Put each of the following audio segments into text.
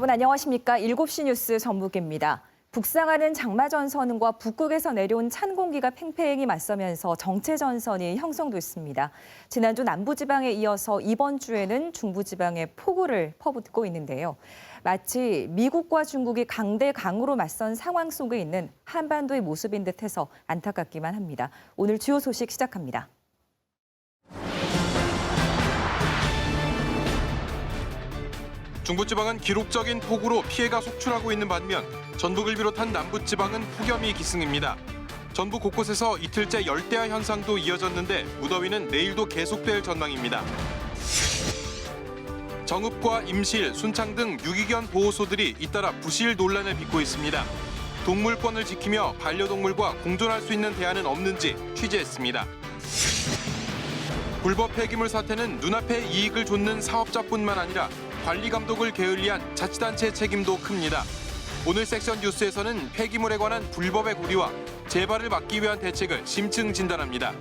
여러분 안녕하십니까? 7시 뉴스 전북입니다. 북상하는 장마전선과 북극에서 내려온 찬 공기가 팽팽히 맞서면서 정체전선이 형성됐습니다. 지난주 남부지방에 이어서 이번 주에는 중부지방에 폭우를 퍼붓고 있는데요. 마치 미국과 중국이 강대강으로 맞선 상황 속에 있는 한반도의 모습인 듯해서 안타깝기만 합니다. 오늘 주요 소식 시작합니다. 중부지방은 기록적인 폭우로 피해가 속출하고 있는 반면 전북을 비롯한 남부지방은 폭염이 기승입니다. 전북 곳곳에서 이틀째 열대야 현상도 이어졌는데 무더위는 내일도 계속될 전망입니다. 정읍과 임실, 순창 등 유기견 보호소들이 잇따라 부실 논란을 빚고 있습니다. 동물권을 지키며 반려동물과 공존할 수 있는 대안은 없는지 취재했습니다. 불법 폐기물 사태는 눈앞에 이익을 좇는 사업자뿐만 아니라 관리 감독을 게을리한 자치단체의 책임도 큽니다. 오늘 섹션 뉴스에서는 폐기물에 관한 불법의 고리와 재발을 막기 위한 대책을 심층 진단합니다.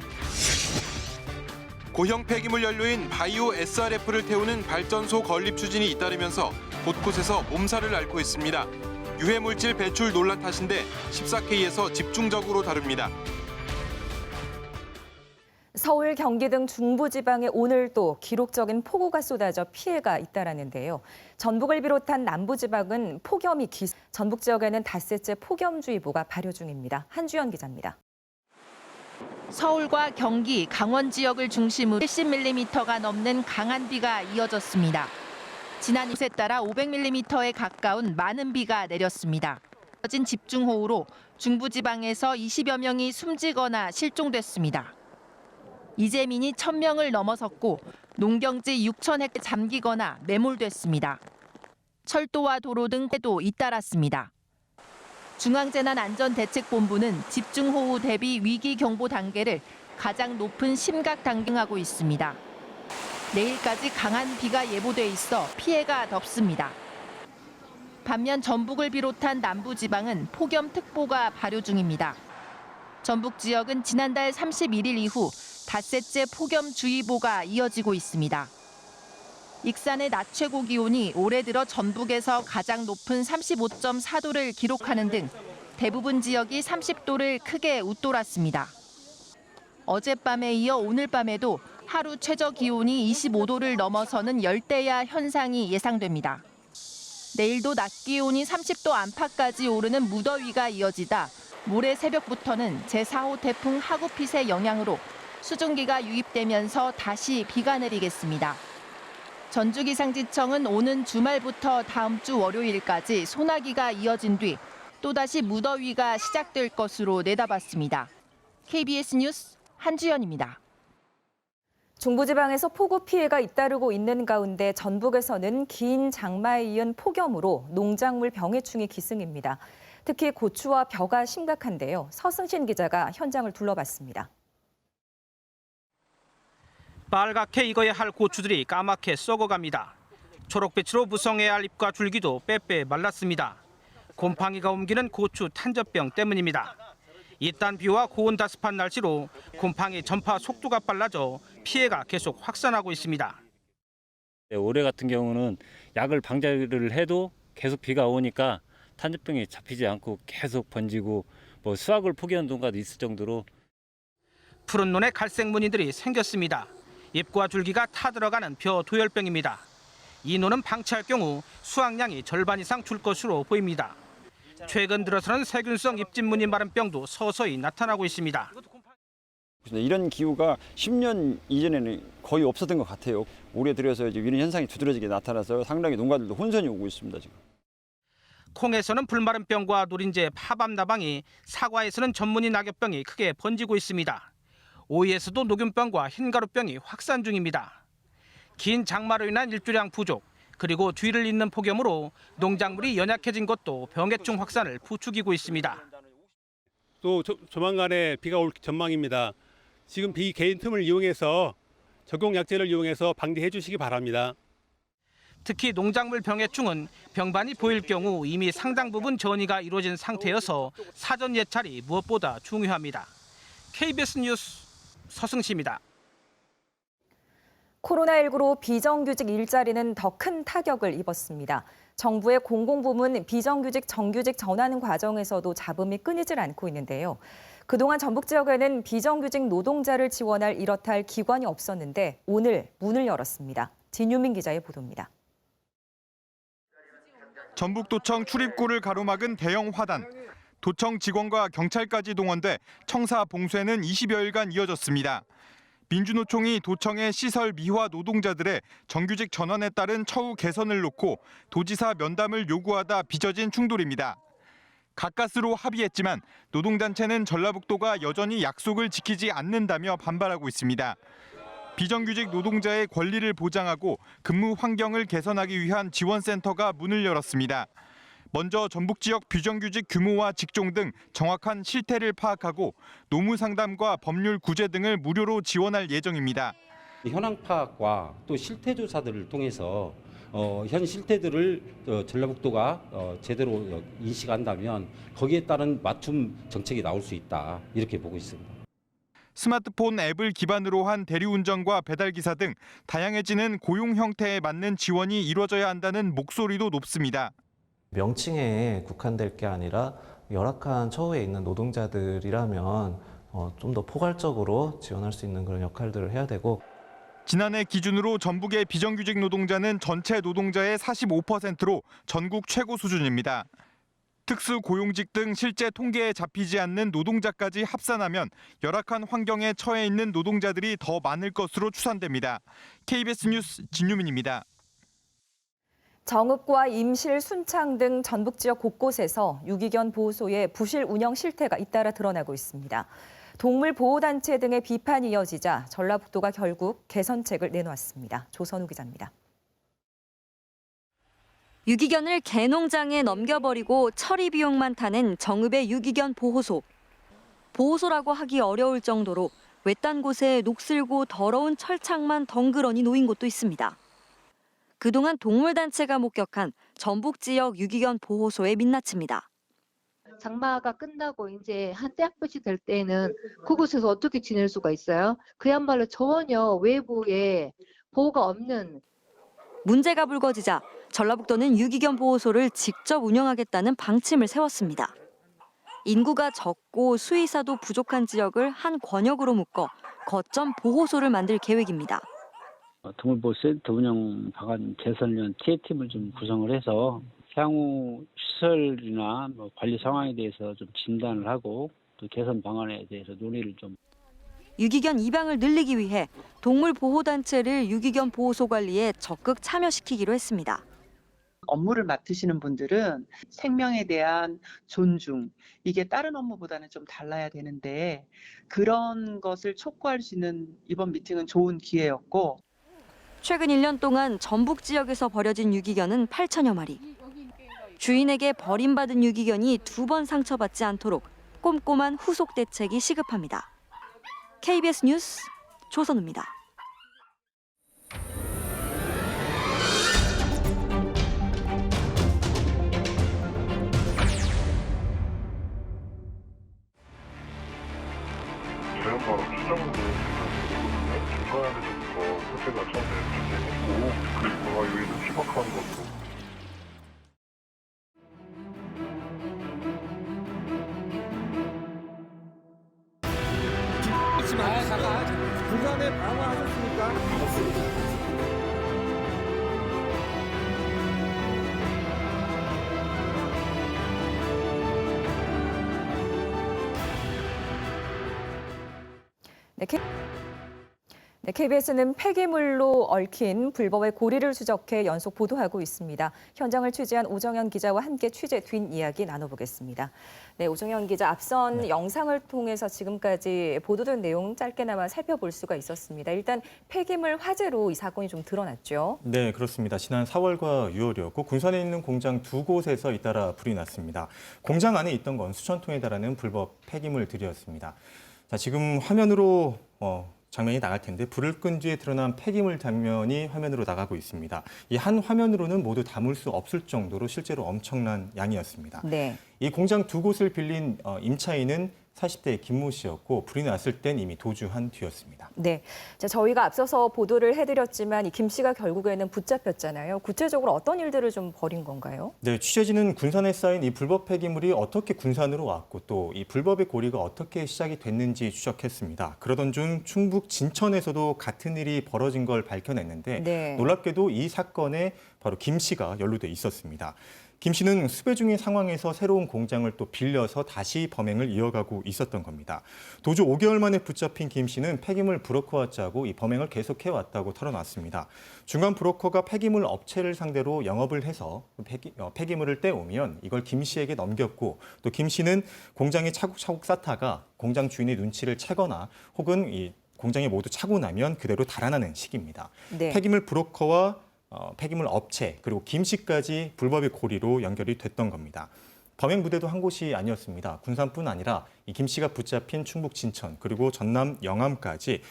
고형 폐기물 연료인 바이오 SRF를 태우는 발전소 건립 추진이 잇따르면서 곳곳에서 몸살을 앓고 있습니다. 유해물질 배출 논란 탓인데 14K에서 집중적으로 다룹니다. 서울, 경기 등 중부지방에 오늘도 기록적인 폭우가 쏟아져 피해가 잇따랐는데요. 전북을 비롯한 남부지방은 폭염이 전북 지역에는 닷새째 폭염주의보가 발효 중입니다. 한주연 기자입니다. 서울과 경기, 강원 지역을 중심으로 70mm가 넘는 강한 비가 이어졌습니다. 지난 이틀에 따라 500mm에 가까운 많은 비가 내렸습니다. 이어진 집중호우로 중부지방에서 20여 명이 숨지거나 실종됐습니다. 이재민이 1,000명을 넘어섰고 농경지 6,000헥타르 잠기거나 매몰됐습니다. 철도와 도로 등 해도 잇따랐습니다. 중앙재난안전대책본부는 집중호우 대비 위기경보 단계를 가장 높은 심각 단계하고 있습니다. 내일까지 강한 비가 예보돼 있어 피해가 덥습니다. 반면 전북을 비롯한 남부지방은 폭염특보가 발효 중입니다. 전북 지역은 지난달 31일 이후 닷새째 폭염주의보가 이어지고 있습니다. 익산의 낮 최고 기온이 올해 들어 전북에서 가장 높은 35.4도를 기록하는 등 대부분 지역이 30도를 크게 웃돌았습니다. 어젯밤에 이어 오늘 밤에도 하루 최저 기온이 25도를 넘어서는 열대야 현상이 예상됩니다. 내일도 낮 기온이 30도 안팎까지 오르는 무더위가 이어지다 모레 새벽부터는 제4호 태풍 하구핏의 영향으로 수증기가 유입되면서 다시 비가 내리겠습니다. 전주기상지청은 오는 주말부터 다음 주 월요일까지 소나기가 이어진 뒤 또다시 무더위가 시작될 것으로 내다봤습니다. KBS 뉴스 한주연입니다. 중부지방에서 폭우 피해가 잇따르고 있는 가운데 전북에서는 긴 장마에 이은 폭염으로 농작물 병해충이 기승입니다. 특히 고추와 벼가 심각한데요. 서승신 기자가 현장을 둘러봤습니다. 빨갛게 익어야 할 고추들이 까맣게 썩어갑니다. 초록빛으로 무성해야 할 잎과 줄기도 빼빼 말랐습니다. 곰팡이가 옮기는 고추 탄저병 때문입니다. 이딴 비와 고온다습한 날씨로 곰팡이 전파 속도가 빨라져 피해가 계속 확산하고 있습니다. 올해 같은 경우는 약을 방제를 해도 계속 비가 오니까 탄저병이 잡히지 않고 계속 번지고 수확을 포기하는 농가도 있을 정도로 푸른 논에 갈색 무늬들이 생겼습니다. 잎과 줄기가 타들어가는 벼 도열병입니다. 이 논은 방치할 경우 수확량이 절반 이상 줄 것으로 보입니다. 최근 들어서는 세균성 잎집 무늬 마른 병도 서서히 나타나고 있습니다. 이런 기후가 10년 이전에는 거의 없었던 것 같아요. 올해 들어서 이런 현상이 두드러지게 나타나서 상당히 농가들도 혼선이 오고 있습니다. 지금. 콩에서는 불마른 병과 노린재, 파밤나방이, 사과에서는 전문이 낙엽병이 크게 번지고 있습니다. 오이에서도 녹균병과 흰가루병이 확산 중입니다. 긴 장마로 인한 일조량 부족, 그리고 뒤를 잇는 폭염으로 농작물이 연약해진 것도 병해충 확산을 부추기고 있습니다. 또 조만간에 비가 올 전망입니다. 지금 비 개인 틈을 이용해서 적용약제를 이용해서 방지해 주시기 바랍니다. 특히 농작물 병해충은 병반이 보일 경우 이미 상당 부분 전이가 이루어진 상태여서 사전 예찰이 무엇보다 중요합니다. KBS 뉴스 서승시입니다. 코로나19로 비정규직 일자리는 더 큰 타격을 입었습니다. 정부의 공공부문 비정규직 정규직 전환 과정에서도 잡음이 끊이질 않고 있는데요. 그동안 전북 지역에는 비정규직 노동자를 지원할 이렇다 할 기관이 없었는데 오늘 문을 열었습니다. 진유민 기자의 보도입니다. 전북도청 출입구를 가로막은 대형 화단. 도청 직원과 경찰까지 동원돼 청사 봉쇄는 20여일간 이어졌습니다. 민주노총이 도청의 시설 미화 노동자들의 정규직 전환에 따른 처우 개선을 놓고 도지사 면담을 요구하다 빚어진 충돌입니다. 가까스로 합의했지만 노동단체는 전라북도가 여전히 약속을 지키지 않는다며 반발하고 있습니다. 비정규직 노동자의 권리를 보장하고 근무 환경을 개선하기 위한 지원센터가 문을 열었습니다. 먼저 전북 지역 비정규직 규모와 직종 등 정확한 실태를 파악하고 노무 상담과 법률 구제 등을 무료로 지원할 예정입니다. 현황 파악과 또 실태 조사들을 통해서 현 실태들을 전라북도가 제대로 인식한다면 거기에 따른 맞춤 정책이 나올 수 있다, 이렇게 보고 있습니다. 스마트폰 앱을 기반으로 한 대리운전과 배달기사 등 다양해지는 고용 형태에 맞는 지원이 이루어져야 한다는 목소리도 높습니다. 명칭에 국한될 게 아니라 열악한 처우에 있는 노동자들이라면 좀 더 포괄적으로 지원할 수 있는 그런 역할들을 해야 되고, 지난해 기준으로 전북의 비정규직 노동자는 전체 노동자의 45%로 전국 최고 수준입니다. 특수고용직 등 실제 통계에 잡히지 않는 노동자까지 합산하면 열악한 환경에 처해 있는 노동자들이 더 많을 것으로 추산됩니다. KBS 뉴스 진유민입니다. 정읍과 임실, 순창 등 전북 지역 곳곳에서 유기견 보호소의 부실 운영 실태가 잇따라 드러나고 있습니다. 동물보호단체 등의 비판이 이어지자 전라북도가 결국 개선책을 내놓았습니다. 조선우 기자입니다. 유기견을 개농장에 넘겨버리고 처리 비용만 타는 정읍의 유기견 보호소. 보호소라고 하기 어려울 정도로 외딴 곳에 녹슬고 더러운 철창만 덩그러니 놓인 곳도 있습니다. 그동안 동물단체가 목격한 전북 지역 유기견 보호소의 민낯입니다. 장마가 끝나고 이제 한때 학볕이 될 때는 그곳에서 어떻게 지낼 수가 있어요? 그야말로 전혀 외부에 보호가 없는. 문제가 불거지자 전라북도는 유기견 보호소를 직접 운영하겠다는 방침을 세웠습니다. 인구가 적고 수의사도 부족한 지역을 한 권역으로 묶어 거점 보호소를 만들 계획입니다. 동물보호센터 운영 방안 개선을 위한 TA팀을 좀 구성을 해서 향후 시설이나 관리 상황에 대해서 좀 진단을 하고 또 개선 방안에 대해서 논의를 좀. 유기견 입양을 늘리기 위해 동물보호단체를 유기견 보호소 관리에 적극 참여시키기로 했습니다. 업무를 맡으시는 분들은 생명에 대한 존중, 이게 다른 업무보다는 좀 달라야 되는데 그런 것을 촉구할 수 있는 이번 미팅은 좋은 기회였고, 최근 1년 동안 전북 지역에서 버려진 유기견은 8천여 마리. 주인에게 버림받은 유기견이 2번 상처받지 않도록 꼼꼼한 후속 대책이 시급합니다. KBS 뉴스 조선우입니다. 자연바로 추정으로 중간에 대해서 그때가 처음에 진행했고, 그리고 여기는 희박한 것도. 부산에 방어하셨습니까? KBS는 폐기물로 얽힌 불법의 고리를 추적해 연속 보도하고 있습니다. 현장을 취재한 오정현 기자와 함께 취재 뒷이야기 나눠보겠습니다. 네, 오정현 기자, 앞선 영상을 통해서 지금까지 보도된 내용 짧게나마 살펴볼 수가 있었습니다. 일단 폐기물 화재로 이 사건이 좀 드러났죠. 네, 그렇습니다. 지난 4월과 6월이었고 군산에 있는 공장 2곳에서 잇따라 불이 났습니다. 공장 안에 있던 건 수천 톤에 달하는 불법 폐기물들이었습니다. 자, 지금 화면으로 장면이 나갈 텐데 불을 끈 뒤에 드러난 폐기물 장면이 화면으로 나가고 있습니다. 이 한 화면으로는 모두 담을 수 없을 정도로 실제로 엄청난 양이었습니다. 네. 이 공장 2곳을 빌린 임차인은 40대의 김모 씨였고 불이 났을 땐 이미 도주한 뒤였습니다. 네, 자, 저희가 앞서서 보도를 해드렸지만 이 김 씨가 결국에는 붙잡혔잖아요. 구체적으로 어떤 일들을 좀 벌인 건가요? 네, 취재진은 군산에 쌓인 이 불법 폐기물이 어떻게 군산으로 왔고 또 이 불법의 고리가 어떻게 시작이 됐는지 추적했습니다. 그러던 중 충북 진천에서도 같은 일이 벌어진 걸 밝혀냈는데 네. 놀랍게도 이 사건에 바로 김 씨가 연루돼 있었습니다. 김 씨는 수배 중인 상황에서 새로운 공장을 또 빌려서 다시 범행을 이어가고 있었던 겁니다. 도주 5개월 만에 붙잡힌 김 씨는 폐기물 브로커와 짜고 이 범행을 계속해왔다고 털어놨습니다. 중간 브로커가 폐기물 업체를 상대로 영업을 해서 폐기물을 떼오면 이걸 김 씨에게 넘겼고 또 김 씨는 공장에 차곡차곡 쌓다가 공장 주인의 눈치를 채거나 혹은 이 공장에 모두 차고 나면 그대로 달아나는 식입니다. 네. 폐기물 브로커와 폐기물 업체 그리고 김 씨까지 불법의 고리로 연결이 됐던 겁니다. 범행 무대도 한 곳이 아니었습니다. 군산뿐 아니라 이 김 씨가 붙잡힌 충북 진천 그리고 전남 영암까지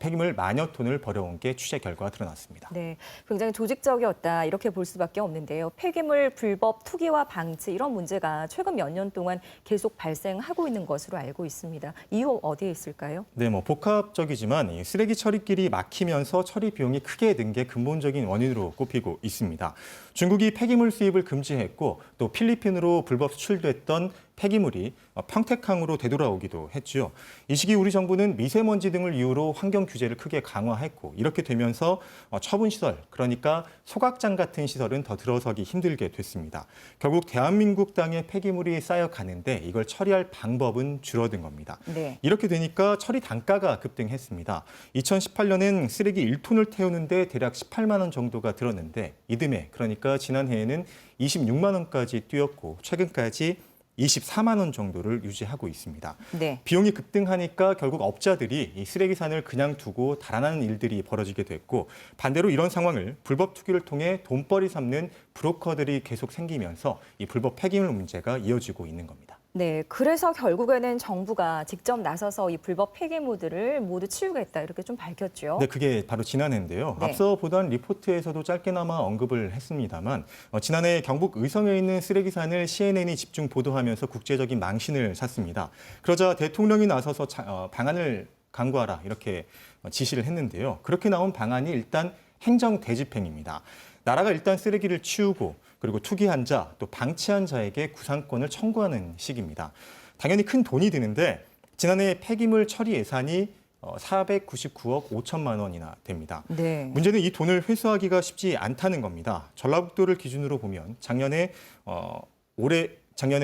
폐기물 만여 톤을 버려온 게 취재 결과 드러났습니다. 네, 굉장히 조직적이었다 이렇게 볼 수밖에 없는데요. 폐기물 불법 투기와 방치 이런 문제가 최근 몇 년 동안 계속 발생하고 있는 것으로 알고 있습니다. 이유 어디에 있을까요? 네, 복합적이지만 이 쓰레기 처리길이 막히면서 처리 비용이 크게 든 게 근본적인 원인으로 꼽히고 있습니다. 중국이 폐기물 수입을 금지했고 또 필리핀으로 불법 수출됐던 폐기물이 평택항으로 되돌아오기도 했죠. 이 시기 우리 정부는 미세먼지 등을 이유로 환경 규제를 크게 강화했고 이렇게 되면서 처분시설, 그러니까 소각장 같은 시설은 더 들어서기 힘들게 됐습니다. 결국 대한민국 땅에 폐기물이 쌓여가는데 이걸 처리할 방법은 줄어든 겁니다. 네. 이렇게 되니까 처리 단가가 급등했습니다. 2018년엔 쓰레기 1톤을 태우는데 대략 18만 원 정도가 들었는데 이듬해, 그러니까 지난해에는 26만 원까지 뛰었고 최근까지 24만 원 정도를 유지하고 있습니다. 네. 비용이 급등하니까 결국 업자들이 이 쓰레기산을 그냥 두고 달아나는 일들이 벌어지게 됐고 반대로 이런 상황을 불법 투기를 통해 돈벌이 삼는 브로커들이 계속 생기면서 이 불법 폐기물 문제가 이어지고 있는 겁니다. 네, 그래서 결국에는 정부가 직접 나서서 이 불법 폐기물들을 모두 치우겠다 이렇게 좀 밝혔죠. 네, 그게 바로 지난해인데요. 네. 앞서 보던 리포트에서도 짧게나마 언급을 했습니다만 지난해 경북 의성에 있는 쓰레기산을 CNN이 집중 보도하면서 국제적인 망신을 샀습니다. 그러자 대통령이 나서서 방안을 강구하라 이렇게 지시를 했는데요. 그렇게 나온 방안이 일단 행정 대집행입니다. 나라가 일단 쓰레기를 치우고 그리고 투기한 자, 또 방치한 자에게 구상권을 청구하는 식입니다. 당연히 큰 돈이 드는데 지난해 폐기물 처리 예산이 499억 5천만 원이나 됩니다. 네. 문제는 이 돈을 회수하기가 쉽지 않다는 겁니다. 전라북도를 기준으로 보면 작년에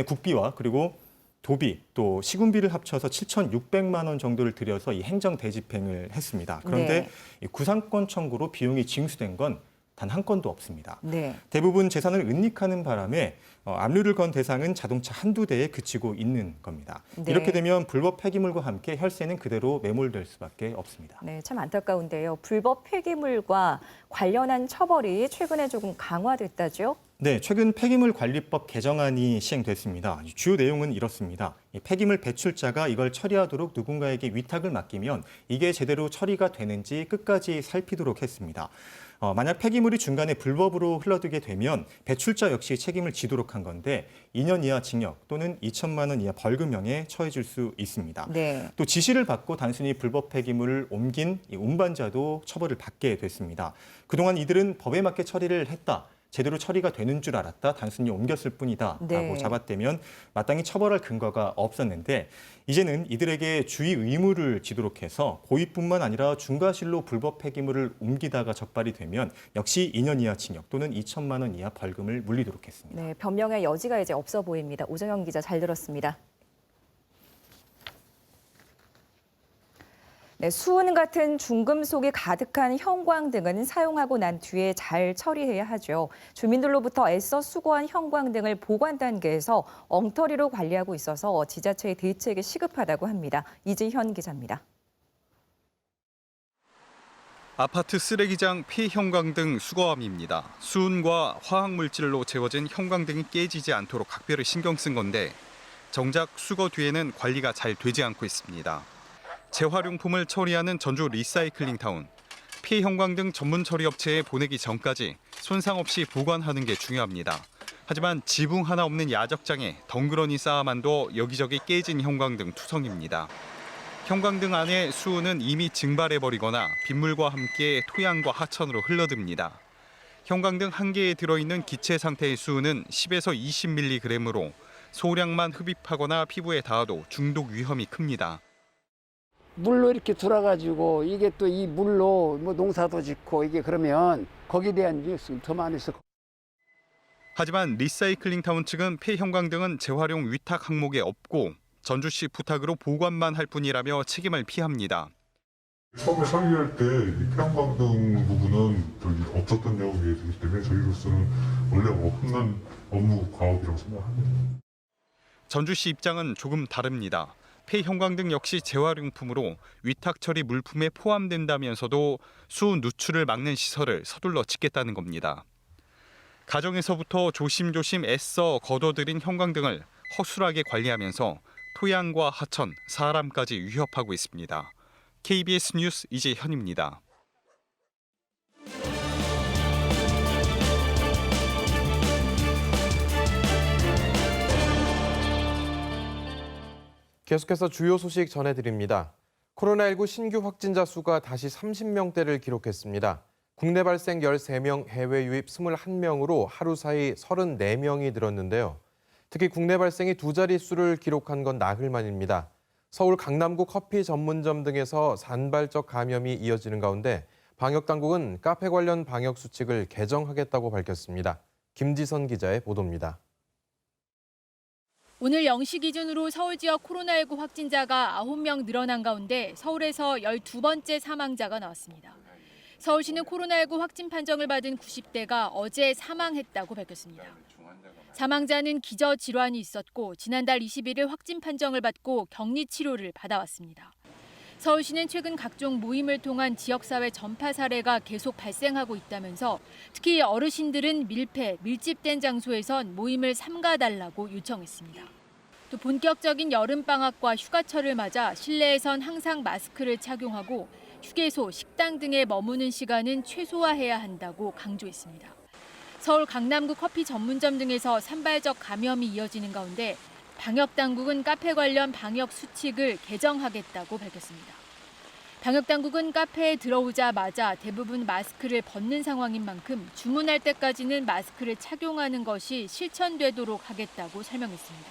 국비와 그리고 도비 또 시군비를 합쳐서 7,600만 원 정도를 들여서 이 행정 대집행을 했습니다. 그런데 네. 이 구상권 청구로 비용이 징수된 건 단 한 건도 없습니다. 네. 대부분 재산을 은닉하는 바람에 압류를 건 대상은 자동차 한두 대에 그치고 있는 겁니다. 네. 이렇게 되면 불법 폐기물과 함께 혈세는 그대로 매몰될 수밖에 없습니다. 네, 참 안타까운데요. 불법 폐기물과 관련한 처벌이 최근에 조금 강화됐다죠? 네, 최근 폐기물관리법 개정안이 시행됐습니다. 주요 내용은 이렇습니다. 폐기물 배출자가 이걸 처리하도록 누군가에게 위탁을 맡기면 이게 제대로 처리가 되는지 끝까지 살피도록 했습니다. 만약 폐기물이 중간에 불법으로 흘러들게 되면 배출자 역시 책임을 지도록 한 건데 2년 이하 징역 또는 2천만 원 이하 벌금형에 처해질 수 있습니다. 네. 또 지시를 받고 단순히 불법 폐기물을 옮긴 이 운반자도 처벌을 받게 됐습니다. 그동안 이들은 법에 맞게 처리를 했다. 제대로 처리가 되는 줄 알았다. 단순히 옮겼을 뿐이다. 라고 네. 잡아떼면 마땅히 처벌할 근거가 없었는데 이제는 이들에게 주의 의무를 지도록 해서 고의뿐만 아니라 중과실로 불법 폐기물을 옮기다가 적발이 되면 역시 2년 이하 징역 또는 2천만 원 이하 벌금을 물리도록 했습니다. 네, 변명의 여지가 이제 없어 보입니다. 오정현 기자 잘 들었습니다. 네, 수은 같은 중금속이 가득한 형광등은 사용하고 난 뒤에 잘 처리해야 하죠. 주민들로부터 애써 수거한 형광등을 보관 단계에서 엉터리로 관리하고 있어서 지자체의 대책이 시급하다고 합니다. 이지현 기자입니다. 아파트 쓰레기장 폐형광등 수거함입니다. 수은과 화학물질로 채워진 형광등이 깨지지 않도록 각별히 신경 쓴 건데 정작 수거 뒤에는 관리가 잘 되지 않고 있습니다. 재활용품을 처리하는 전주 리사이클링타운. 폐형광등 전문 처리 업체에 보내기 전까지 손상 없이 보관하는 게 중요합니다. 하지만 지붕 하나 없는 야적장에 덩그러니 쌓아만도 여기저기 깨진 형광등 투성입니다. 형광등 안에 수은은 이미 증발해버리거나 빗물과 함께 토양과 하천으로 흘러듭니다. 형광등 한 개에 들어있는 기체 상태의 수은은 10에서 20mg으로 소량만 흡입하거나 피부에 닿아도 중독 위험이 큽니다. 물로 이렇게 돌아가지고 이게 또 이 물로 뭐 농사도 짓고 이게 그러면 거기에 대한 뉴스가 더 많아서. 하지만 리사이클링타운 측은 폐형광등은 재활용 위탁 항목에 없고 전주시 부탁으로 보관만 할 뿐이라며 책임을 피합니다. 처음에 상의할 때 폐형광등 부분은 없었던 내용이 되기 때문에 저희로서는 원래 없는 업무 과업이라고 생각합니다. 전주시 입장은 조금 다릅니다. 폐형광등 역시 재활용품으로 위탁 처리 물품에 포함된다면서도 수 누출을 막는 시설을 서둘러 짓겠다는 겁니다. 가정에서부터 조심조심 애써 거둬들인 형광등을 허술하게 관리하면서 토양과 하천, 사람까지 위협하고 있습니다. KBS 뉴스 이재현입니다. 계속해서 주요 소식 전해드립니다. 코로나19 신규 확진자 수가 다시 30명대를 기록했습니다. 국내 발생 13명, 해외 유입 21명으로 하루 사이 34명이 늘었는데요. 특히 국내 발생이 두 자릿수를 기록한 건 나흘 만입니다. 서울 강남구 커피 전문점 등에서 산발적 감염이 이어지는 가운데 방역당국은 카페 관련 방역 수칙을 개정하겠다고 밝혔습니다. 김지선 기자의 보도입니다. 오늘 0시 기준으로 서울 지역 코로나19 확진자가 9명 늘어난 가운데 서울에서 12번째 사망자가 나왔습니다. 서울시는 코로나19 확진 판정을 받은 90대가 어제 사망했다고 밝혔습니다. 사망자는 기저질환이 있었고 지난달 21일 확진 판정을 받고 격리 치료를 받아왔습니다. 서울시는 최근 각종 모임을 통한 지역사회 전파 사례가 계속 발생하고 있다면서 특히 어르신들은 밀폐, 밀집된 장소에선 모임을 삼가달라고 요청했습니다. 또 본격적인 여름방학과 휴가철을 맞아 실내에선 항상 마스크를 착용하고 휴게소, 식당 등에 머무는 시간은 최소화해야 한다고 강조했습니다. 서울 강남구 커피 전문점 등에서 산발적 감염이 이어지는 가운데 방역당국은 카페 관련 방역 수칙을 개정하겠다고 밝혔습니다. 방역당국은 카페에 들어오자마자 대부분 마스크를 벗는 상황인 만큼 주문할 때까지는 마스크를 착용하는 것이 실천되도록 하겠다고 설명했습니다.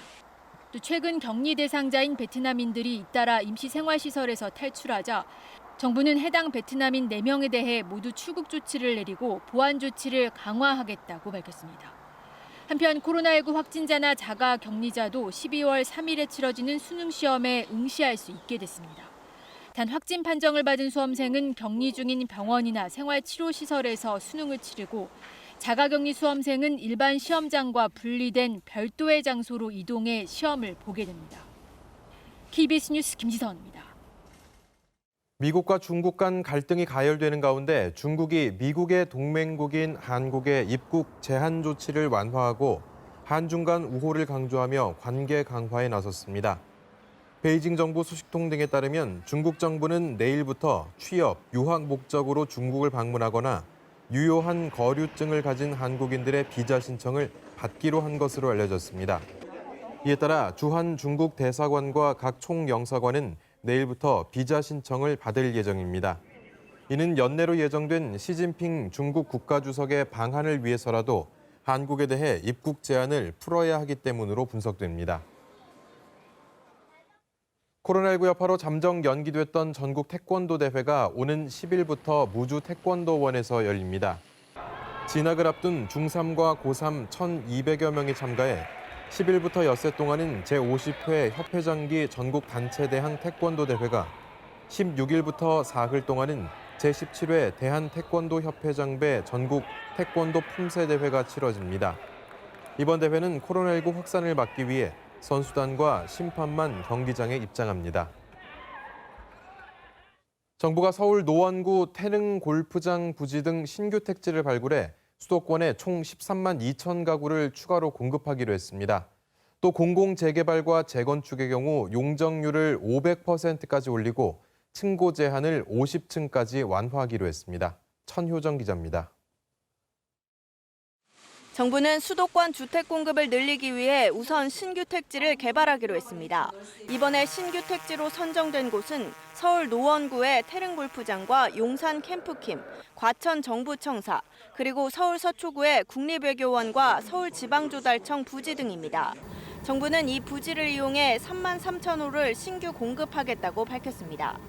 또 최근 격리 대상자인 베트남인들이 잇따라 임시생활시설에서 탈출하자 정부는 해당 베트남인 4명에 대해 모두 출국 조치를 내리고 보안 조치를 강화하겠다고 밝혔습니다. 한편 코로나19 확진자나 자가 격리자도 12월 3일에 치러지는 수능 시험에 응시할 수 있게 됐습니다. 단 확진 판정을 받은 수험생은 격리 중인 병원이나 생활치료시설에서 수능을 치르고 자가격리 수험생은 일반 시험장과 분리된 별도의 장소로 이동해 시험을 보게 됩니다. KBS 뉴스 김지선입니다. 미국과 중국 간 갈등이 가열되는 가운데 중국이 미국의 동맹국인 한국의 입국 제한 조치를 완화하고 한중 간 우호를 강조하며 관계 강화에 나섰습니다. 베이징 정부 소식통 등에 따르면 중국 정부는 내일부터 취업, 유학 목적으로 중국을 방문하거나 유효한 거류증을 가진 한국인들의 비자 신청을 받기로 한 것으로 알려졌습니다. 이에 따라 주한 중국 대사관과 각 총영사관은 내일부터 비자 신청을 받을 예정입니다. 이는 연내로 예정된 시진핑 중국 국가주석의 방한을 위해서라도 한국에 대해 입국 제한을 풀어야 하기 때문으로 분석됩니다. 코로나19 여파로 잠정 연기됐던 전국 태권도 대회가 오는 10일부터 무주 태권도원에서 열립니다. 진학을 앞둔 중3과 고3 1,200여 명이 참가해 10일부터 엿새 동안은 제50회 협회장기 전국 단체 대항 태권도 대회가 16일부터 사흘 동안은 제17회 대한 태권도 협회장배 전국 태권도 품새 대회가 치러집니다. 이번 대회는 코로나19 확산을 막기 위해 선수단과 심판만 경기장에 입장합니다. 정부가 서울 노원구 태릉 골프장 부지 등 신규 택지를 발굴해 수도권에 총 13만 2천 가구를 추가로 공급하기로 했습니다. 또 공공재개발과 재건축의 경우 용적률을 500%까지 올리고 층고 제한을 50층까지 완화하기로 했습니다. 천효정 기자입니다. 정부는 수도권 주택 공급을 늘리기 위해 우선 신규 택지를 개발하기로 했습니다. 이번에 신규 택지로 선정된 곳은 서울 노원구의 태릉골프장과 용산 캠프킴, 과천 정부청사, 그리고 서울 서초구의 국립외교원과 서울지방조달청 부지 등입니다. 정부는 이 부지를 이용해 3만 3천 호를 신규 공급하겠다고 밝혔습니다.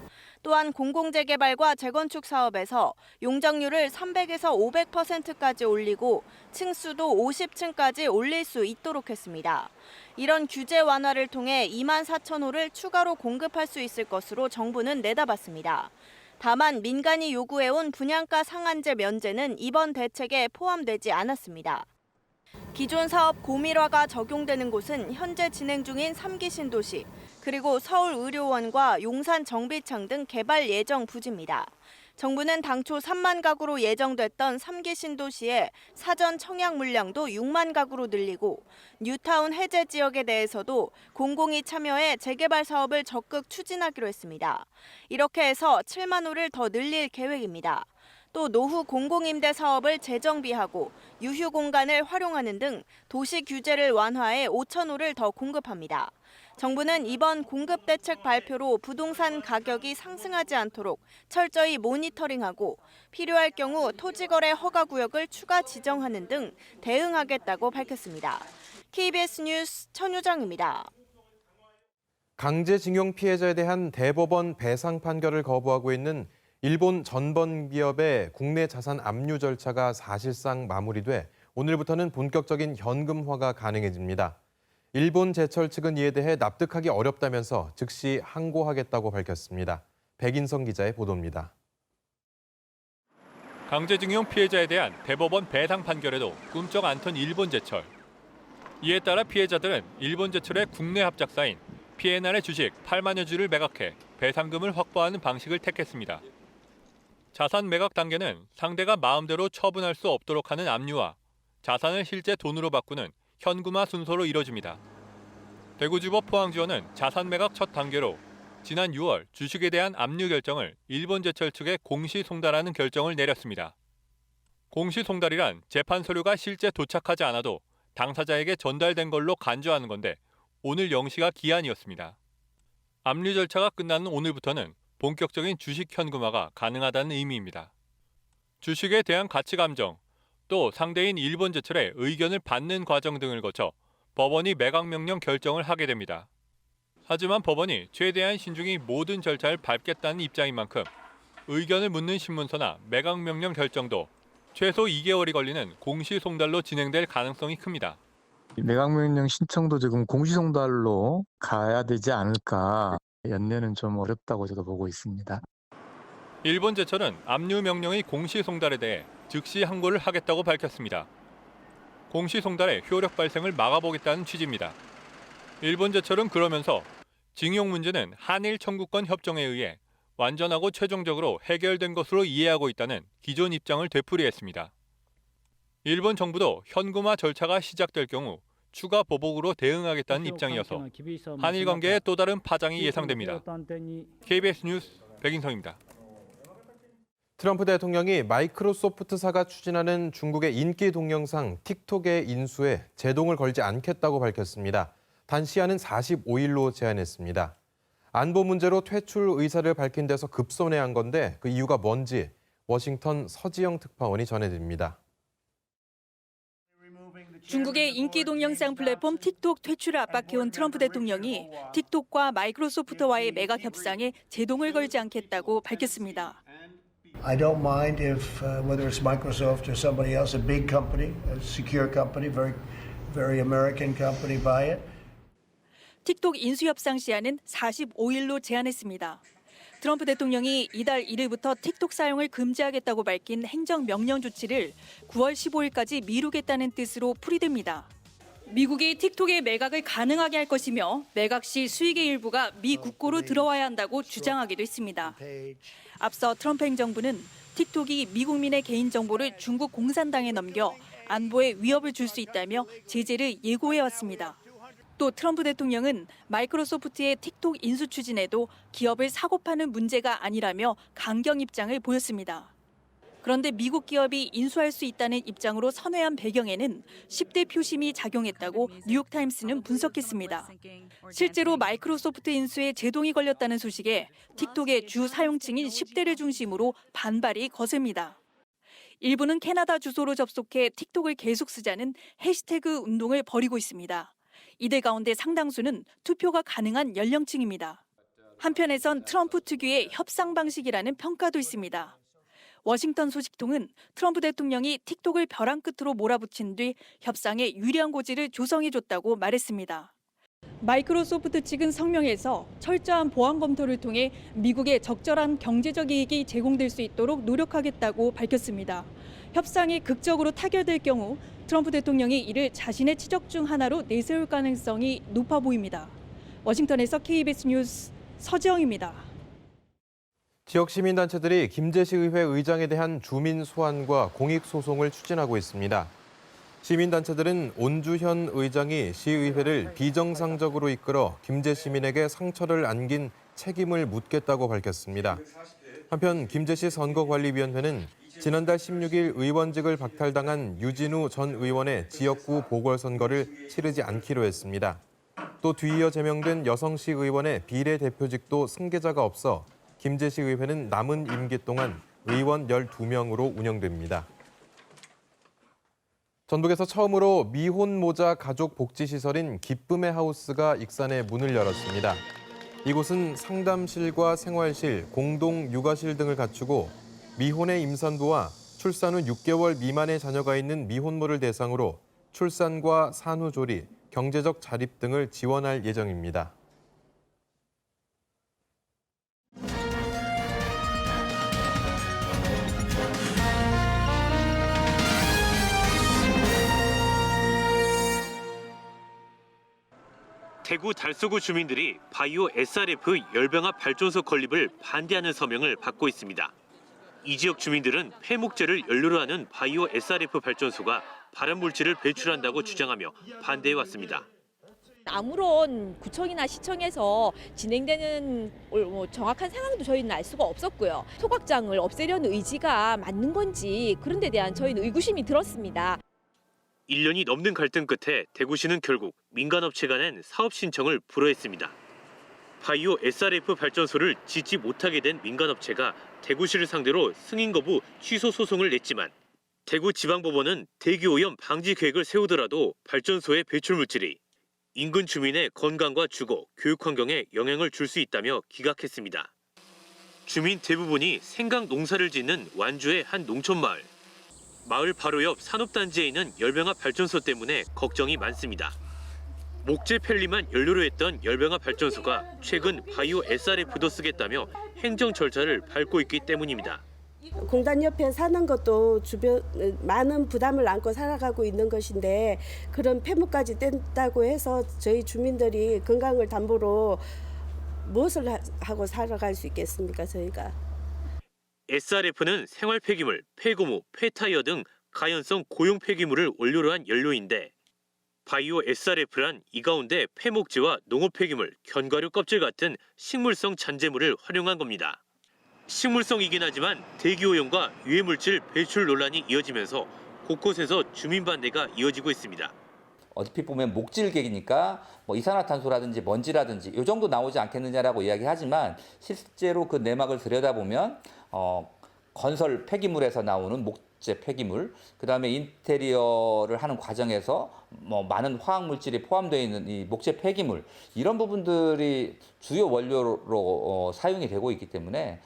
또한 공공재개발과 재건축 사업에서 용적률을 300에서 500%까지 올리고 층수도 50층까지 올릴 수 있도록 했습니다. 이런 규제 완화를 통해 2만 4천 호를 추가로 공급할 수 있을 것으로 정부는 내다봤습니다. 다만 민간이 요구해온 분양가 상한제 면제는 이번 대책에 포함되지 않았습니다. 기존 사업 고밀화가 적용되는 곳은 현재 진행 중인 3기 신도시, 그리고 서울의료원과 용산 정비창 등 개발 예정 부지입니다. 정부는 당초 3만 가구로 예정됐던 3기 신도시의 사전 청약 물량도 6만 가구로 늘리고 뉴타운 해제 지역에 대해서도 공공이 참여해 재개발 사업을 적극 추진하기로 했습니다. 이렇게 해서 7만 호를 더 늘릴 계획입니다. 또 노후 공공임대 사업을 재정비하고 유휴 공간을 활용하는 등 도시 규제를 완화해 5천 호를 더 공급합니다. 정부는 이번 공급 대책 발표로 부동산 가격이 상승하지 않도록 철저히 모니터링하고 필요할 경우 토지거래 허가 구역을 추가 지정하는 등 대응하겠다고 밝혔습니다. KBS 뉴스 천유정입니다. 강제징용 피해자에 대한 대법원 배상 판결을 거부하고 있는 일본 전범기업의 국내 자산 압류 절차가 사실상 마무리돼 오늘부터는 본격적인 현금화가 가능해집니다. 일본 제철 측은 이에 대해 납득하기 어렵다면서 즉시 항고하겠다고 밝혔습니다. 백인성 기자의 보도입니다. 강제징용 피해자에 대한 대법원 배상 판결에도 꿈쩍 않던 일본 제철. 이에 따라 피해자들은 일본 제철의 국내 합작사인 P&R의 주식 8만여 주를 매각해 배상금을 확보하는 방식을 택했습니다. 자산 매각 단계는 상대가 마음대로 처분할 수 없도록 하는 압류와 자산을 실제 돈으로 바꾸는 현금화 순서로 이뤄집니다. 대구지법 포항지원은 자산 매각 첫 단계로 지난 6월 주식에 대한 압류 결정을 일본 제철 측에 공시 송달하는 결정을 내렸습니다. 공시 송달이란 재판 서류가 실제 도착하지 않아도 당사자에게 전달된 걸로 간주하는 건데 오늘 0시가 기한이었습니다. 압류 절차가 끝나는 오늘부터는 본격적인 주식 현금화가 가능하다는 의미입니다. 주식에 대한 가치 감정, 또 상대인 일본 제철의 의견을 받는 과정 등을 거쳐 법원이 매각 명령 결정을 하게 됩니다. 하지만 법원이 최대한 신중히 모든 절차를 밟겠다는 입장인 만큼 의견을 묻는 신문서나 매각 명령 결정도 최소 2개월이 걸리는 공시 송달로 진행될 가능성이 큽니다. 매각명령 신청도 지금 공시송달로 가야 되지 않을까. 연내는 좀 어렵다고 저도 보고 있습니다. 일본 제철은 압류 명령의 공시 송달에 대해 즉시 항고를 하겠다고 밝혔습니다. 공시 송달의 효력 발생을 막아보겠다는 취지입니다. 일본 제철은 그러면서 징용 문제는 한일 청구권 협정에 의해 완전하고 최종적으로 해결된 것으로 이해하고 있다는 기존 입장을 되풀이했습니다. 일본 정부도 현금화 절차가 시작될 경우 추가 보복으로 대응하겠다는 입장이어서 한일 관계에 또 다른 파장이 예상됩니다. KBS 뉴스 백인성입니다. 트럼프 대통령이 마이크로소프트사가 추진하는 중국의 인기 동영상 틱톡의 인수에 제동을 걸지 않겠다고 밝혔습니다. 단 시한은 45일로 제한했습니다. 안보 문제로 퇴출 의사를 밝힌 데서 급선회한 건데 그 이유가 뭔지 워싱턴 서지영 특파원이 전해드립니다. 중국의 인기 동영상 플랫폼 틱톡 퇴출을 압박해온 트럼프 대통령이 틱톡과 마이크로소프트와의 매각 협상에 제동을 걸지 않겠다고 밝혔습니다. I don't mind if whether it's Microsoft or somebody else, a big company, a secure company, very American company buy it. 틱톡 인수 협상 시한은 45일로 제한했습니다. 트럼프 대통령이 이달 1일부터 틱톡 사용을 금지하겠다고 밝힌 행정명령 조치를 9월 15일까지 미루겠다는 뜻으로 풀이됩니다. 미국이 틱톡의 매각을 가능하게 할 것이며 매각 시 수익의 일부가 미 국고로 들어와야 한다고 주장하기도 했습니다. 앞서 트럼프 행정부는 틱톡이 미국민의 개인정보를 중국 공산당에 넘겨 안보에 위협을 줄 수 있다며 제재를 예고해왔습니다. 또 트럼프 대통령은 마이크로소프트의 틱톡 인수 추진에도 기업을 사고 파는 문제가 아니라며 강경 입장을 보였습니다. 그런데 미국 기업이 인수할 수 있다는 입장으로 선회한 배경에는 10대 표심이 작용했다고 뉴욕타임스는 분석했습니다. 실제로 마이크로소프트 인수에 제동이 걸렸다는 소식에 틱톡의 주 사용층인 10대를 중심으로 반발이 거셉니다. 일부는 캐나다 주소로 접속해 틱톡을 계속 쓰자는 해시태그 운동을 벌이고 있습니다. 이들 가운데 상당수는 투표가 가능한 연령층입니다. 한편에선 트럼프 특유의 협상 방식이라는 평가도 있습니다. 워싱턴 소식통은 트럼프 대통령이 틱톡을 벼랑 끝으로 몰아붙인 뒤 협상에 유리한 고지를 조성해줬다고 말했습니다. 마이크로소프트 측은 성명에서 철저한 보안 검토를 통해 미국에 적절한 경제적 이익이 제공될 수 있도록 노력하겠다고 밝혔습니다. 협상이 극적으로 타결될 경우 트럼프 대통령이 이를 자신의 치적 중 하나로 내세울 가능성이 높아 보입니다. 워싱턴에서 KBS 뉴스 서지영입니다. 지역 시민단체들이 김제시 의회 의장에 대한 주민 소환과 공익소송을 추진하고 있습니다. 시민단체들은 온주현 의장이 시의회를 비정상적으로 이끌어 김제 시민에게 상처를 안긴 책임을 묻겠다고 밝혔습니다. 한편 김제시 선거관리위원회는 지난달 16일 의원직을 박탈당한 유진우 전 의원의 지역구 보궐선거를 치르지 않기로 했습니다. 또 뒤이어 제명된 여성시 의원의 비례대표직도 승계자가 없어 김제시 의회는 남은 임기 동안 의원 12명으로 운영됩니다. 전북에서 처음으로 미혼모자 가족 복지시설인 기쁨의 하우스가 익산에 문을 열었습니다. 이곳은 상담실과 생활실, 공동 육아실 등을 갖추고 미혼의 임산부와 출산 후 6개월 미만의 자녀가 있는 미혼모를 대상으로 출산과 산후조리, 경제적 자립 등을 지원할 예정입니다. 대구 달서구 주민들이 바이오 SRF 열병합 발전소 건립을 반대하는 서명을 받고 있습니다. 이 지역 주민들은 폐목재를 연료로 하는 바이오 SRF 발전소가 발암물질을 배출한다고 주장하며 반대해왔습니다. 아무런 구청이나 시청에서 진행되는 정확한 상황도 저희는 알 수가 없었고요. 소각장을 없애려는 의지가 맞는 건지 그런 데 대한 저희는 의구심이 들었습니다. 1년이 넘는 갈등 끝에 대구시는 결국 민간업체가 낸 사업 신청을 불허했습니다. 바이오 SRF 발전소를 짓지 못하게 된 민간업체가 대구시를 상대로 승인 거부 취소 소송을 냈지만 대구지방법원은 대기오염 방지 계획을 세우더라도 발전소의 배출물질이 인근 주민의 건강과 주거, 교육 환경에 영향을 줄 수 있다며 기각했습니다. 주민 대부분이 생강 농사를 짓는 완주의 한 농촌마을. 마을 바로 옆 산업단지에 있는 열병합 발전소 때문에 걱정이 많습니다. 목재 펠리만 연료로 했던 열병합 발전소가 최근 바이오 SRF도 쓰겠다며 행정 절차를 밟고 있기 때문입니다. 공단 옆에 사는 것도 주변 많은 부담을 안고 살아가고 있는 것인데 그런 폐목까지 뗀다고 해서 저희 주민들이 건강을 담보로 무엇을 하고 살아갈 수 있겠습니까, 저희가. SRF는 생활 폐기물, 폐고무, 폐타이어 등 가연성 고용 폐기물을 원료로 한 연료인데 바이오 SRF란 이 가운데 폐목재와 농업 폐기물, 견과류 껍질 같은 식물성 잔재물을 활용한 겁니다. 식물성이긴 하지만 대기오염과 유해물질 배출 논란이 이어지면서 곳곳에서 주민 반대가 이어지고 있습니다. 얼핏 보면 목질객이니까 뭐 이산화탄소라든지 먼지라든지 이 정도 나오지 않겠느냐라고 이야기하지만 실제로 그 내막을 들여다보면 건설 폐기물에서 나오는 목재 폐기물, 그다음에 인테리어를 하는 과정에서 뭐 많은 화학 물질이 포함되어 있는 이 목재 폐기물 이런 부분들이 주요 원료로 사용이 되고 있기 때문에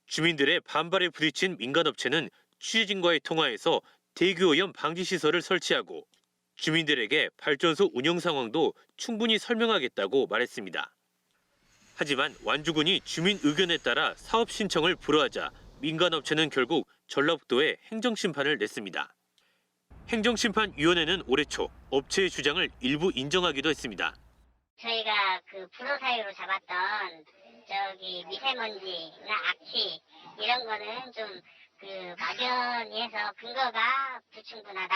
주민들의 반발에 부딪힌 민간업체는 취재진과의 통화에서 대기오염 방지 시설을 설치하고 주민들에게 발전소 운영 상황도 충분히 설명하겠다고 말했습니다. 하지만 완주군이 주민 의견에 따라 사업 신청을 불허하자 민간업체는 결국 전라북도에 행정심판을 냈습니다. 행정심판위원회는 올해 초 업체의 주장을 일부 인정하기도 했습니다. 저희가 그 불허 사유로 잡았던 미세먼지나 악취 이런 거는 좀 막연해서 근거가 불충분하다.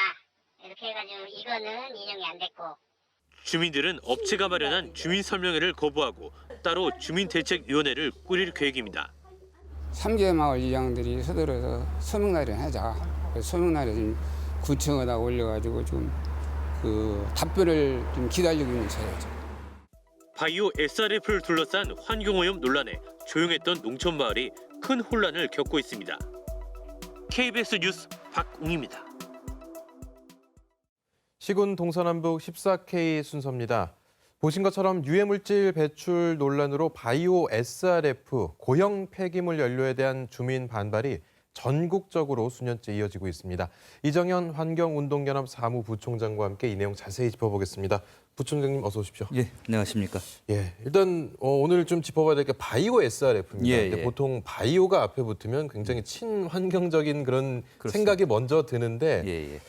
이렇게 해가지고 이거는 인용이 안 됐고. 주민들은 업체가 마련한 주민설명회를 거부하고 따로 주민대책위원회를 꾸릴 계획입니다. 3개 마을 이장들이 서둘러서 소명날을 하자. 소명날에 지금 구청에다 올려가지고 좀 그 답변을 좀 기다리고 있는 차이죠. 바이오 SRF를 둘러싼 환경오염 논란에 조용했던 농촌마을이 큰 혼란을 겪고 있습니다. KBS 뉴스 박웅입니다. 시군 동서남북 14K 순서입니다. 보신 것처럼 유해물질 배출 논란으로 바이오 SRF, 고형 폐기물 연료에 대한 주민 반발이 전국적으로 수년째 이어지고 있습니다. 이정현 환경운동연합 사무부총장과 함께 이 내용 자세히 짚어보겠습니다. 부총장님 어서 오십시오. 예, 안녕하십니까. 예, 일단 오늘 좀 짚어봐야 될 게 바이오 SRF입니다. 예, 근데 예. 보통 바이오가 앞에 붙으면 굉장히 친환경적인 그런 그렇습니다. 생각이 먼저 드는데 예, 예.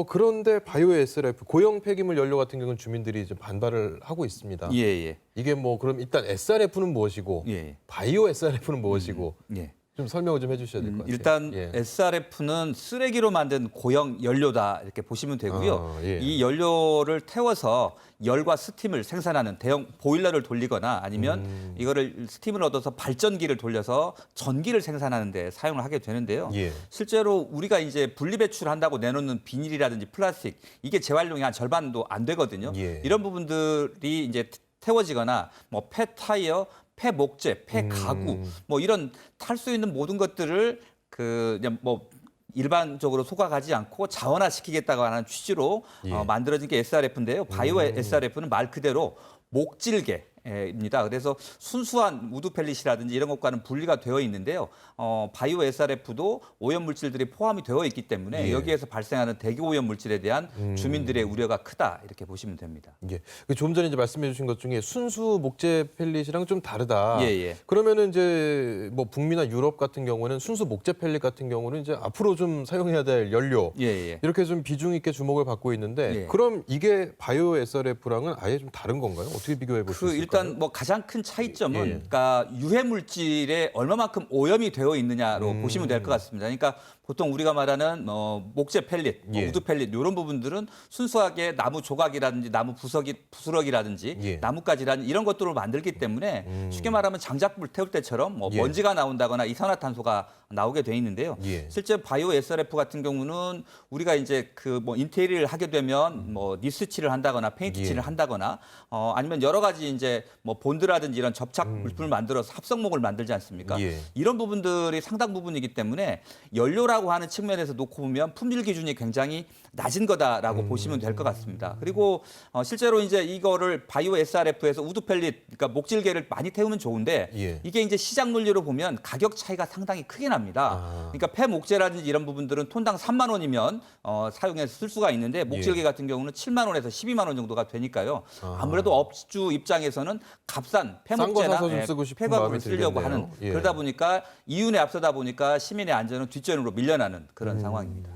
그런데 바이오 SRF, 고형 폐기물 연료 같은 경우는 주민들이 좀 반발을 하고 있습니다. 예, 예. 이게 뭐 그럼 일단 SRF는 무엇이고 예. 바이오 SRF는 무엇이고 예. 좀 설명을 좀 해주셔야 될 것 같아요. 일단 예. SRF는 쓰레기로 만든 고형 연료다 이렇게 보시면 되고요. 예. 이 연료를 태워서 열과 스팀을 생산하는 대형 보일러를 돌리거나 아니면 이거를 스팀을 얻어서 발전기를 돌려서 전기를 생산하는 데 사용을 하게 되는데요. 예. 실제로 우리가 이제 분리배출한다고 내놓는 비닐이라든지 플라스틱 이게 재활용이 한 절반도 안 되거든요. 예. 이런 부분들이 이제 태워지거나 뭐 폐타이어, 폐목재, 폐가구 뭐 이런 탈 수 있는 모든 것들을 그냥 뭐 일반적으로 소각하지 않고 자원화시키겠다고 하는 취지로 예. 만들어진 게 SRF인데요. 바이오 SRF는 말 그대로 목질개입니다. 그래서 순수한 우드 펠릿이라든지 이런 것과는 분리가 되어 있는데요. 바이오 SRF도 오염 물질들이 포함이 되어 있기 때문에 예. 여기에서 발생하는 대기 오염 물질에 대한 주민들의 우려가 크다 이렇게 보시면 됩니다. 예. 좀 전에 이제 말씀해 주신 것 중에 순수 목재 펠릿이랑 좀 다르다. 예, 예. 그러면은 이제 뭐 북미나 유럽 같은 경우는 순수 목재 펠릿 같은 경우는 이제 앞으로 좀 사용해야 될 연료 예, 예. 이렇게 좀 비중 있게 주목을 받고 있는데 예. 그럼 이게 바이오 SRF랑은 아예 좀 다른 건가요? 어떻게 비교해 볼 수 있을까요? 일단 뭐 가장 큰 차이점은 예. 그러니까 유해 물질에 얼마만큼 오염이 되어 있느냐로 보시면 될 것 같습니다. 그러니까 보통 우리가 말하는 목재 펠릿, 예. 우드 펠릿 이런 부분들은 순수하게 나무 조각이라든지 나무 부스러기라든지 예. 나뭇가지라든지 이런 것들을 만들기 때문에 쉽게 말하면 장작불 태울 때처럼 뭐 예. 먼지가 나온다거나 이산화탄소가 나오게 돼 있는데요. 예. 실제 바이오 SRF 같은 경우는 우리가 이제 그 뭐 인테리어를 하게 되면 뭐 니스 칠을 한다거나 페인트 예. 칠을 한다거나 아니면 여러 가지 이제 뭐 본드라든지 이런 접착 물품을 만들어서 합성목을 만들지 않습니까? 예. 이런 부분들이 상당 부분이기 때문에 연료라고 하는 측면에서 놓고 보면 품질 기준이 굉장히 낮은 거다라고 보시면 될 것 같습니다. 그리고 실제로 이제 이거를 바이오 SRF에서 우드 펠릿, 그러니까 목질개를 많이 태우면 좋은데 예. 이게 이제 시장 논리로 보면 가격 차이가 상당히 크게 납니다. 그러니까 폐목재라든지 이런 부분들은 톤당 3만 원이면 사용해서 쓸 수가 있는데 목질개 예. 같은 경우는 7만 원에서 12만 원 정도가 되니까요. 아무래도 업주 입장에서는 값싼 싼거 폐목재나 사서 좀 쓰고 싶은 폐가구를 마음이 쓰려고 들겠네요. 하는 예. 그러다 보니까 이윤에 앞서다 보니까 시민의 안전은 뒷전으로 밀려나는 그런 상황입니다.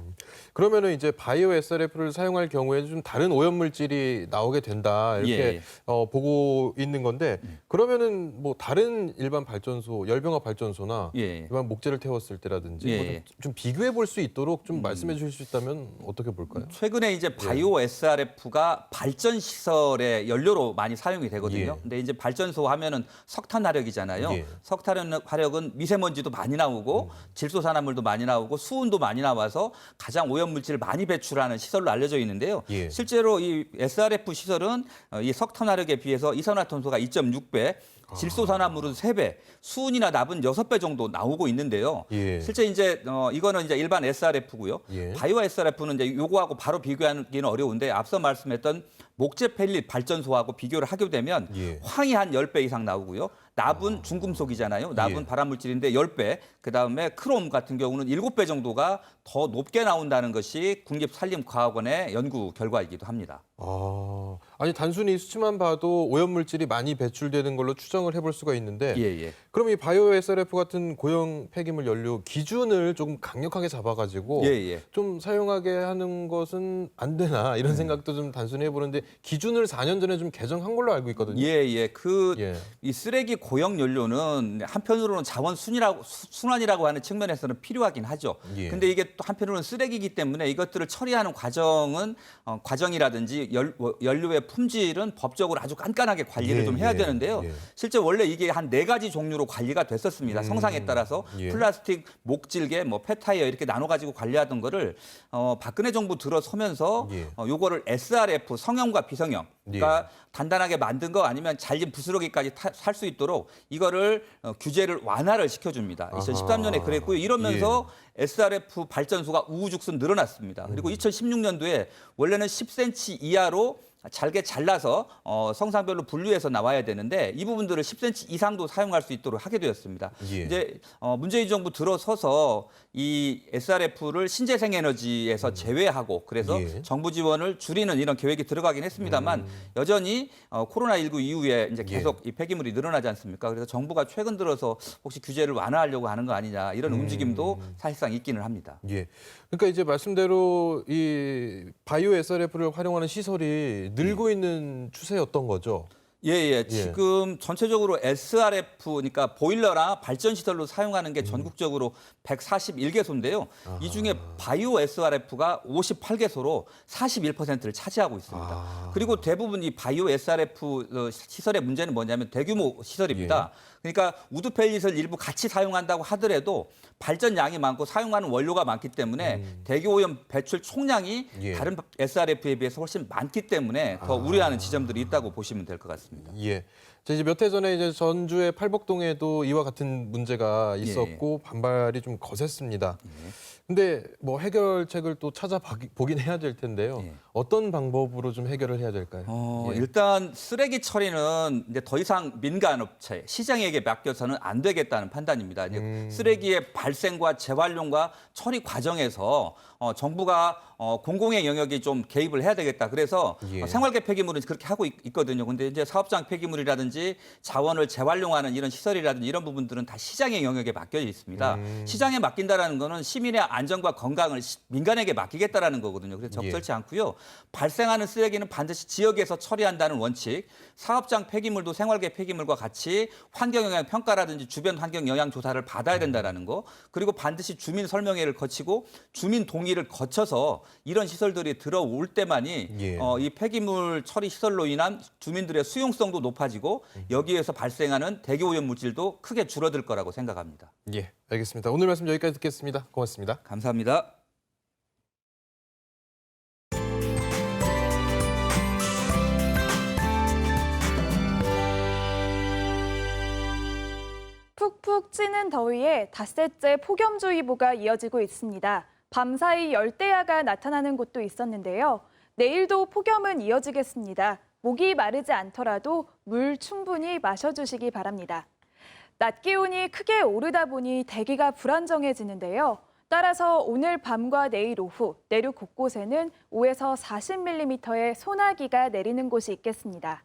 그러면은 이제 바이오 SRF를 사용할 경우에는 좀 다른 오염 물질이 나오게 된다 이렇게 예. 보고 있는 건데 그러면은 뭐 다른 일반 발전소, 열병합 발전소나 예. 일반 목재를 태웠을 때라든지 예. 뭐 좀 비교해 볼 수 있도록 좀 말씀해 주실 수 있다면 어떻게 볼까요? 최근에 이제 바이오 SRF가 발전 시설의 연료로 많이 사용이 되거든요. 예. 근데 이제 발전소 하면은 석탄 화력이잖아요. 예. 석탄 화력은 미세먼지도 많이 나오고 질소산화물도 많이 나오고 수은도 많이 나와서 가장 오염 물질을 많이 배출하는 시설로 알려져 있는데요. 예. 실제로 이 SRF 시설은 이 석탄 화력에 비해서 이산화탄소가 2.6배, 질소산화물은 3배, 수은이나 납은 6배 정도 나오고 있는데요. 예. 실제 이제 이거는 이제 일반 SRF고요. 예. 바이오 SRF는 이제 요거하고 바로 비교하기는 어려운데 앞서 말씀했던 목재 펠릿 발전소하고 비교를 하게 되면 예. 황이 한 10배 이상 나오고요. 납은 중금속이잖아요. 납은 예. 발암물질인데 10배, 그다음에 크롬 같은 경우는 7배 정도가 더 높게 나온다는 것이 국립산림과학원의 연구 결과이기도 합니다. 아니 단순히 수치만 봐도 오염 물질이 많이 배출되는 걸로 추정을 해볼 수가 있는데 예. 그럼 이 바이오 SRF 같은 고형 폐기물 연료 기준을 조금 강력하게 잡아가지고 예. 좀 사용하게 하는 것은 안 되나 이런 생각도 좀 단순히 해보는데 기준을 4년 전에 좀 개정한 걸로 알고 있거든요. 예. 예. 이 쓰레기 고형 연료는 한편으로는 자원 순환이라고 하는 측면에서는 필요하긴 하죠. 예. 근데 이게 또 한편으로는 쓰레기이기 때문에 이것들을 처리하는 과정이라든지 이 연료의 품질은 법적으로 아주 깐깐하게 관리를 좀 해야 되는데요. 실제 원래 이게 한 4가지 종류로 관리가 됐었습니다. 성상에 따라서 플라스틱, 목질개, 뭐 폐타이어 이렇게 나눠가지고 관리하던 거를 박근혜 정부 들어서면서 요거를 SRF 성형과 비성형, 그러니까 단단하게 만든 거 아니면 잘린 부스러기까지 살 수 있도록 이거를 규제를 완화를 시켜줍니다. 2013년에 그랬고요. 이러면서 SRF 발전소가 우후죽순 늘어났습니다. 그리고 2016년도에 원래는 10cm 이하로 잘게 잘라서 성상별로 분류해서 나와야 되는데 이 부분들을 10cm 이상도 사용할 수 있도록 하게 되었습니다. 이제 문재인 정부 들어서서 이 SRF를 신재생에너지에서 제외하고 그래서 정부 지원을 줄이는 이런 계획이 들어가긴 했습니다만 여전히 코로나19 이후에 이제 계속 이 폐기물이 늘어나지 않습니까? 그래서 정부가 최근 들어서 혹시 규제를 완화하려고 하는 거 아니냐 이런 움직임도 사실상 있기는 합니다. 그러니까 이제 말씀대로 이 바이오 SRF를 활용하는 시설이 늘고 있는 추세였던 거죠. 지금 전체적으로 SRF, 그러니까 보일러나 발전 시설로 사용하는 게 전국적으로 141개소인데요. 이 중에 바이오 SRF가 58개소로 41%를 차지하고 있습니다. 그리고 대부분 이 바이오 SRF 시설의 문제는 뭐냐면 대규모 시설입니다. 그러니까 우드 펠릿을 일부 같이 사용한다고 하더라도 발전량이 많고 사용하는 원료가 많기 때문에 대기오염 배출 총량이 다른 SRF에 비해서 훨씬 많기 때문에 더 우려하는 지점들이 있다고 보시면 될 것 같습니다. 자, 이제 몇 해 전에 이제 전주의 팔복동에도 이와 같은 문제가 있었고 반발이 좀 거셌습니다. 근데 뭐 해결책을 또 찾아보긴 해야 될 텐데요. 어떤 방법으로 좀 해결을 해야 될까요? 일단 쓰레기 처리는 이제 더 이상 민간업체, 시장에게 맡겨서는 안 되겠다는 판단입니다. 이제 쓰레기의 발생과 재활용과 처리 과정에서 정부가 공공의 영역이 좀 개입을 해야 되겠다. 그래서 생활계 폐기물은 그렇게 하고 있거든요. 근데 이제 사업장 폐기물이라든지 자원을 재활용하는 이런 시설이라든지 이런 부분들은 다 시장의 영역에 맡겨져 있습니다. 시장에 맡긴다라는 거는 시민의 안전과 건강을 민간에게 맡기겠다라는 거거든요. 그래서 적절치 않고요. 발생하는 쓰레기는 반드시 지역에서 처리한다는 원칙, 사업장 폐기물도 생활계 폐기물과 같이 환경영향 평가라든지 주변 환경 영향 조사를 받아야 된다라는 거, 그리고 반드시 주민 설명회를 거치고 주민 동의를 거쳐서 이런 시설들이 들어올 때만이 이 폐기물 처리 시설로 인한 주민들의 수용성도 높아지고 여기에서 발생하는 대기오염 물질도 크게 줄어들 거라고 생각합니다. 알겠습니다. 오늘 말씀 여기까지 듣겠습니다. 고맙습니다. 감사합니다. 푹푹 찌는 더위에 닷새째 폭염주의보가 이어지고 있습니다. 밤사이 열대야가 나타나는 곳도 있었는데요. 내일도 폭염은 이어지겠습니다. 목이 마르지 않더라도 물 충분히 마셔주시기 바랍니다. 낮 기온이 크게 오르다 보니 대기가 불안정해지는데요. 따라서 오늘 밤과 내일 오후 내륙 곳곳에는 5에서 40mm의 소나기가 내리는 곳이 있겠습니다.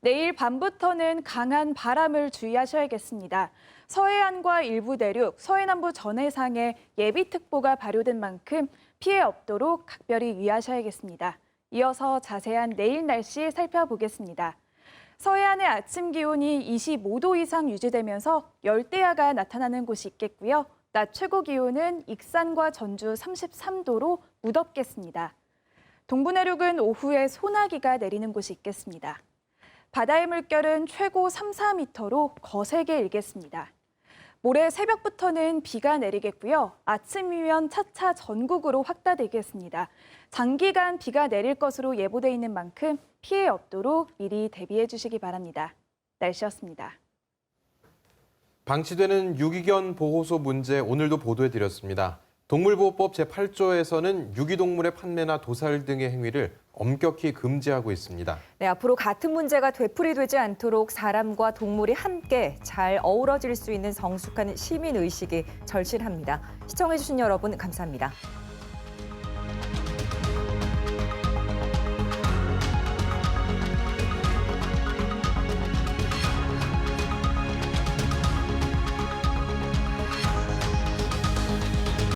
내일 밤부터는 강한 바람을 주의하셔야겠습니다. 서해안과 일부 내륙, 서해남부 전해상에 예비특보가 발효된 만큼 피해 없도록 각별히 유의하셔야겠습니다. 이어서 자세한 내일 날씨 살펴보겠습니다. 서해안의 아침 기온이 25도 이상 유지되면서 열대야가 나타나는 곳이 있겠고요. 낮 최고 기온은 익산과 전주 33도로 무덥겠습니다. 동부 내륙은 오후에 소나기가 내리는 곳이 있겠습니다. 바다의 물결은 최고 3, 4m로 거세게 일겠습니다. 모레 새벽부터는 비가 내리겠고요. 아침이면 차차 전국으로 확대되겠습니다. 장기간 비가 내릴 것으로 예보돼 있는 만큼 피해 없도록 미리 대비해 주시기 바랍니다. 날씨였습니다. 방치되는 유기견 보호소 문제 오늘도 보도해드렸습니다. 동물보호법 제8조에서는 유기동물의 판매나 도살 등의 행위를 엄격히 금지하고 있습니다. 네, 앞으로 같은 문제가 되풀이되지 않도록 사람과 동물이 함께 잘 어우러질 수 있는 성숙한 시민의식이 절실합니다. 시청해주신 여러분 감사합니다.